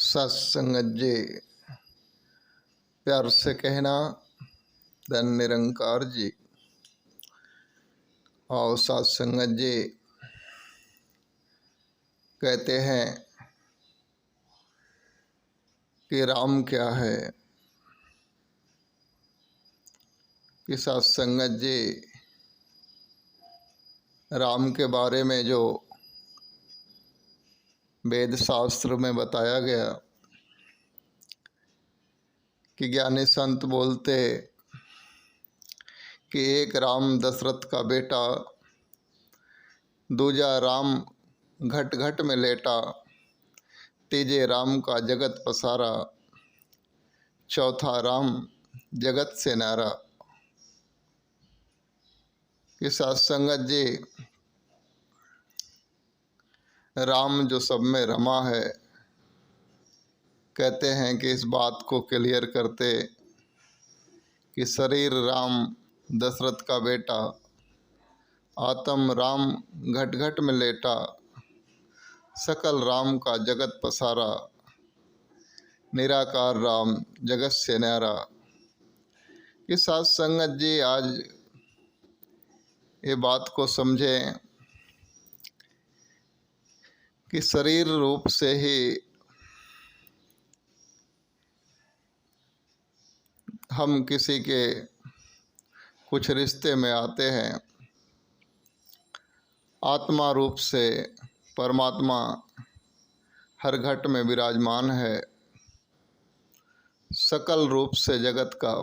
सत्संगत जी, प्यार से कहना धन निरंकार जी। और सत्संगत जी कहते हैं कि राम क्या है। कि सत्संगत जी राम के बारे में जो वेद शास्त्र में बताया गया कि ज्ञानी संत बोलते कि एक राम दशरथ का बेटा, दूजा राम घट घट में लेटा, तीजे राम का जगत पसारा, चौथा राम जगत से नारा। कि सत्संगत जी राम जो सब में रमा है, कहते हैं कि इस बात को क्लियर करते कि शरीर राम दशरथ का बेटा, आत्म राम घट घट में लेटा, सकल राम का जगत पसारा, निराकार राम जगत से न्यारा। कि सत्संगत जी आज ये बात को समझें कि शरीर रूप से ही हम किसी के कुछ रिश्ते में आते हैं। आत्मा रूप से परमात्मा हर घट में विराजमान है। सकल रूप से जगत का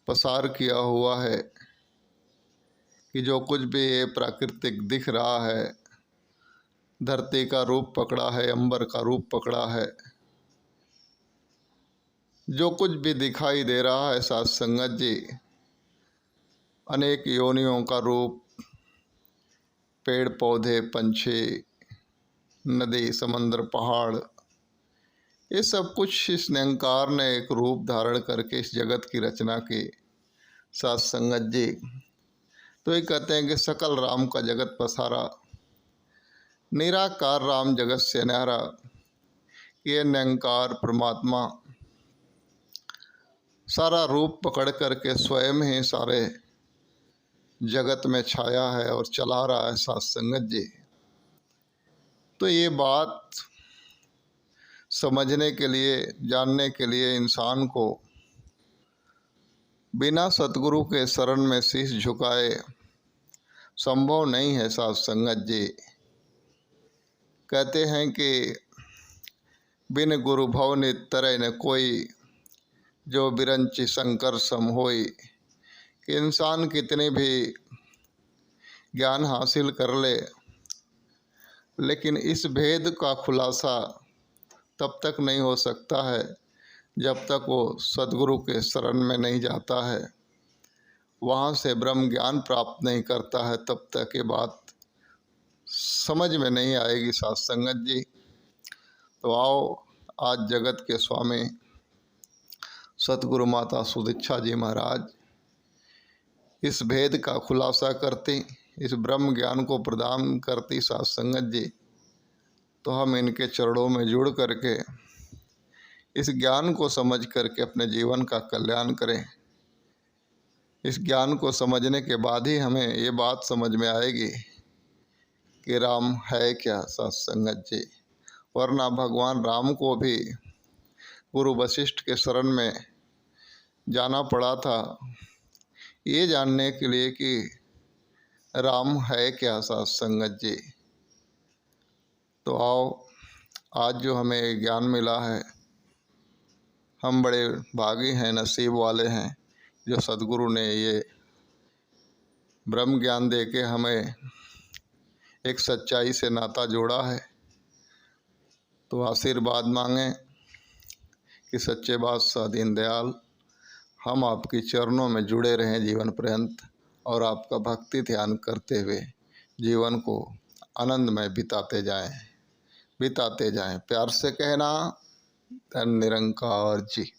पसार किया हुआ है कि जो कुछ भी ये प्राकृतिक दिख रहा है, धरती का रूप पकड़ा है, अंबर का रूप पकड़ा है, जो कुछ भी दिखाई दे रहा है सत्संगत जी अनेक योनियों का रूप, पेड़ पौधे, पंछी, नदी, समंदर, पहाड़, ये सब कुछ इस निरंकार ने एक रूप धारण करके इस जगत की रचना की। सत्संगत जी तो ये कहते हैं कि सकल राम का जगत पसारा, निराकार राम जगत से न्यारा। ये निरंकार परमात्मा सारा रूप पकड़ करके स्वयं ही सारे जगत में छाया है और चला रहा है सत्संगत जी। तो ये बात समझने के लिए, जानने के लिए इंसान को बिना सतगुरु के शरण में शीश झुकाए संभव नहीं है। सत्संगत जी कहते हैं कि बिन गुरु भव नित तरय न कोई, जो बिरंचि शंकर सम होई। कि इंसान कितने भी ज्ञान हासिल कर ले, लेकिन इस भेद का खुलासा तब तक नहीं हो सकता है जब तक वो सद्गुरु के शरण में नहीं जाता है, वहाँ से ब्रह्म ज्ञान प्राप्त नहीं करता है, तब तक ये बात समझ में नहीं आएगी। सत्संगत जी तो आओ आज जगत के स्वामी सतगुरु माता सुदीक्षा जी महाराज इस भेद का खुलासा करती, इस ब्रह्म ज्ञान को प्रदान करती सत्संगत जी। तो हम इनके चरणों में जुड़ करके इस ज्ञान को समझ करके अपने जीवन का कल्याण करें। इस ज्ञान को समझने के बाद ही हमें ये बात समझ में आएगी कि राम है क्या। सत्संगत जी वरना भगवान राम को भी गुरु वशिष्ठ के शरण में जाना पड़ा था ये जानने के लिए कि राम है क्या। सत्संगत जी तो आओ आज जो हमें ज्ञान मिला है, हम बड़े भागी हैं, नसीब वाले हैं जो सद्गुरु ने ये ब्रह्म ज्ञान दे के हमें एक सच्चाई से नाता जोड़ा है। तो आशीर्वाद मांगें कि सच्चे बादशाह दीनदयाल हम आपके चरणों में जुड़े रहें जीवन पर्यंत और आपका भक्ति ध्यान करते हुए जीवन को आनंदमय बिताते जाएं। प्यार से कहना धन निरंकार जी।